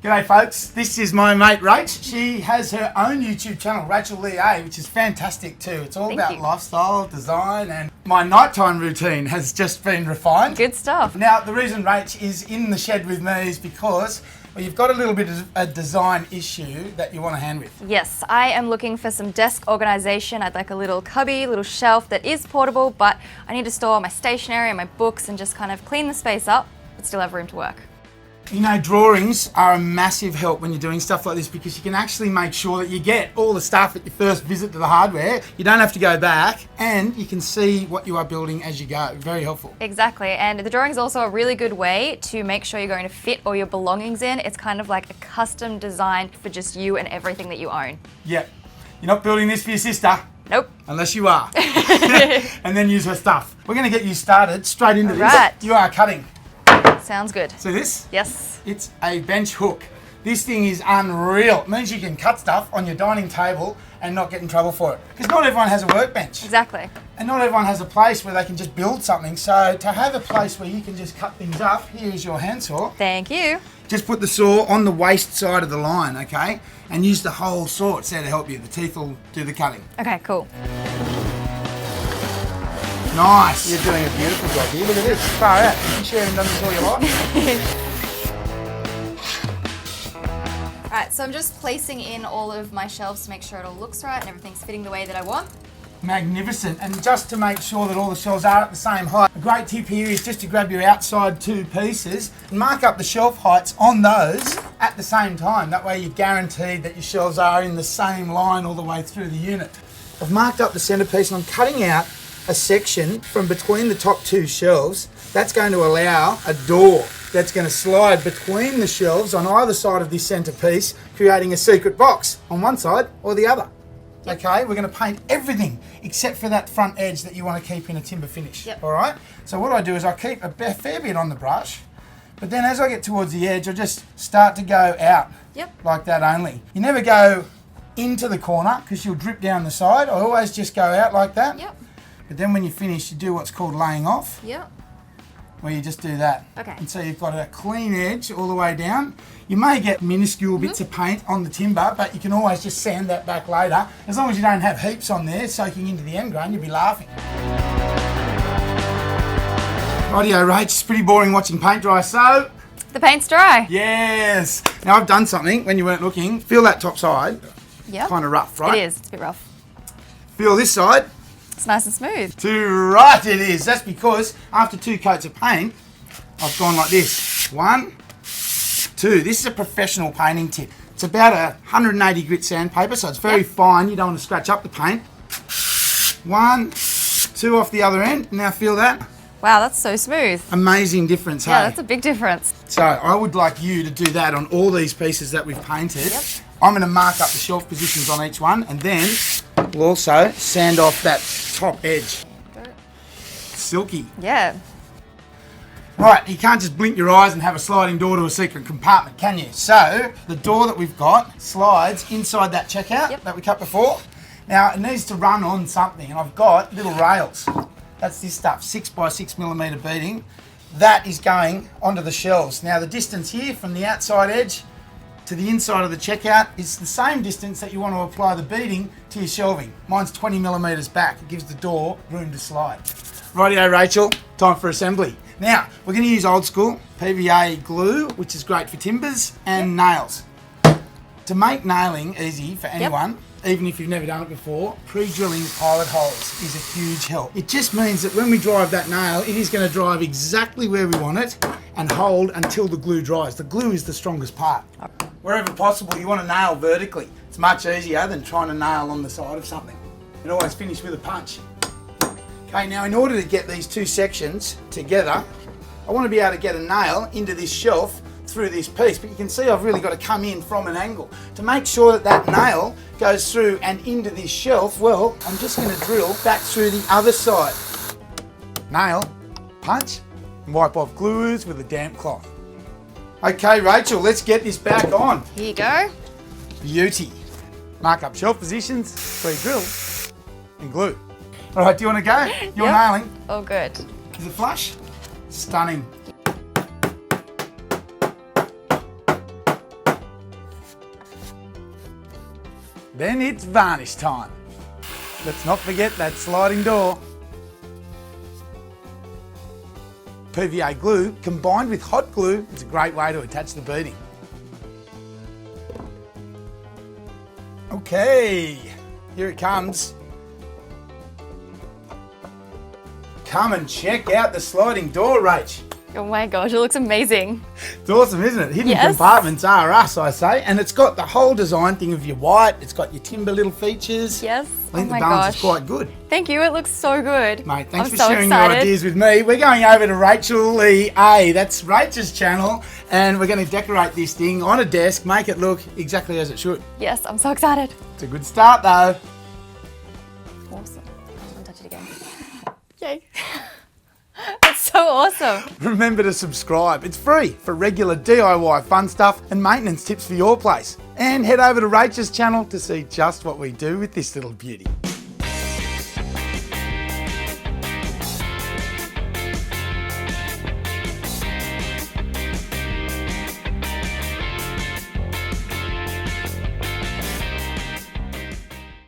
G'day folks, this is my mate Rach. She has her own YouTube channel, Rachelleea, which is fantastic too. It's all about lifestyle, design, and my nighttime routine has just been refined. Good stuff. Now, the reason Rach is in the shed with me is because you've got a little bit of a design issue that you want to hand with. Yes, I am looking for some desk organisation. I'd like a little cubby, little shelf that is portable, but I need to store my stationery and my books and just kind of clean the space up, but still have room to work. You know, drawings are a massive help when you're doing stuff like this because you can actually make sure that you get all the stuff at your first visit to the hardware. You don't have to go back and you can see what you are building as you go. Very helpful. Exactly, and the drawing is also a really good way to make sure you're going to fit all your belongings in. It's kind of like a custom design for just you and everything that you own. Yep. You're not building this for your sister. Nope. Unless you are. And then use her stuff. We're going to get you started straight into Right. this. You are cutting. Sounds good. See this? Yes. It's a bench hook. This thing is unreal. It means you can cut stuff on your dining table and not get in trouble for it. Because not everyone has a workbench. Exactly. And not everyone has a place where they can just build something. So to have a place where you can just cut things up, here is your handsaw. Thank you. Just put the saw on the waist side of the line, okay? And use the whole saw. It's there to help you. The teeth will do the cutting. Okay, cool. Nice. You're doing a beautiful job here. Look at this. Far out. You can share and done this all your life. Alright, so I'm just placing in all of my shelves to make sure it all looks right and everything's fitting the way that I want. Magnificent. And just to make sure that all the shelves are at the same height, a great tip here is just to grab your outside two pieces and mark up the shelf heights on those at the same time. That way you're guaranteed that your shelves are in the same line all the way through the unit. I've marked up the centerpiece and I'm cutting out a section from between the top two shelves. That's going to allow a door that's going to slide between the shelves on either side of this centerpiece, creating a secret box on one side or the other. Yep. Okay, we're going to paint everything except for that front edge that you want to keep in a timber finish. Yep. All right, so what I do is I keep a fair bit on the brush, but then as I get towards the edge, I just start to go out. Yep. Like that only. You never go into the corner because you'll drip down the side. I always just go out like that. Yep. But then when you finish, you do what's called laying off, Yep. where you just do that. Okay. And so you've got a clean edge all the way down. You may get minuscule bits of paint on the timber, but you can always just sand that back later. As long as you don't have heaps on there soaking into the end grain, you'll be laughing. Rightio, Rach, it's pretty boring watching paint dry, so... The paint's dry. Yes! Now I've done something when you weren't looking. Feel that top side. Yep. Kind of rough, right? It is. It's a bit rough. Feel this side. It's nice and smooth. Too right it is. That's because after 2 coats of paint, I've gone like this. 1, 2. This is a professional painting tip. It's about a 180 grit sandpaper, so it's very fine. You don't want to scratch up the paint. 1, 2 off the other end. Now feel that. Wow, that's so smooth. Amazing difference, Yeah, hey? that's a big difference. So I would like you to do that on all these pieces that we've painted. Yep. I'm going to mark up the shelf positions on each one, and then we'll also sand off that top edge. Silky. Yeah. Right, you can't just blink your eyes and have a sliding door to a secret compartment, can you? So the door that we've got slides inside that checkout that we cut before. Now it needs to run on something, and I've got little rails. That's this stuff, 6x6mm beading. That is going onto the shelves. Now the distance here from the outside edge to the inside of the checkout is the same distance that you want to apply the beading to your shelving. Mine's 20mm back. It gives the door room to slide. Rightio, Rachel, time for assembly. Now, we're going to use old school PVA glue, which is great for timbers, and nails. To make nailing easy for anyone, even if you've never done it before, pre-drilling pilot holes is a huge help. It just means that when we drive that nail, it is going to drive exactly where we want it and hold until the glue dries. The glue is the strongest part. Wherever possible, you want to nail vertically. It's much easier than trying to nail on the side of something. You always finish with a punch. Okay, now in order to get these two sections together, I want to be able to get a nail into this shelf through this piece, but you can see I've really got to come in from an angle. To make sure that that nail goes through and into this shelf, well, I'm just going to drill back through the other side. Nail, punch, and wipe off glues with a damp cloth. Okay, Rachel, let's get this back on. Here you go. Beauty. Mark up shelf positions, pre-drill, and glue. All right, do you want to go? You're nailing. Oh, good. Is it flush? Stunning. Then it's varnish time. Let's not forget that sliding door. PVA glue combined with hot glue is a great way to attach the beading. Okay, here it comes. Come and check out the sliding door, Rach. Oh my gosh, it looks amazing. It's awesome, isn't it? Hidden Yes. compartments are us, I say. And it's got the whole design thing of your white. It's got your timber little features. Yes. I think Oh my the balance gosh. is quite good. Thank you, it looks so good. Mate, thanks I'm for so sharing excited. your ideas with me. We're going over to Rachelleea. That's Rachel's channel. And we're going to decorate this thing on a desk, make it look exactly as it should. Yes, I'm so excited. It's a good start, though. Awesome. I just want to touch it again. Yay. That's so awesome. Remember to subscribe. It's free for regular DIY fun stuff and maintenance tips for your place. And head over to Rachel's channel to see just what we do with this little beauty.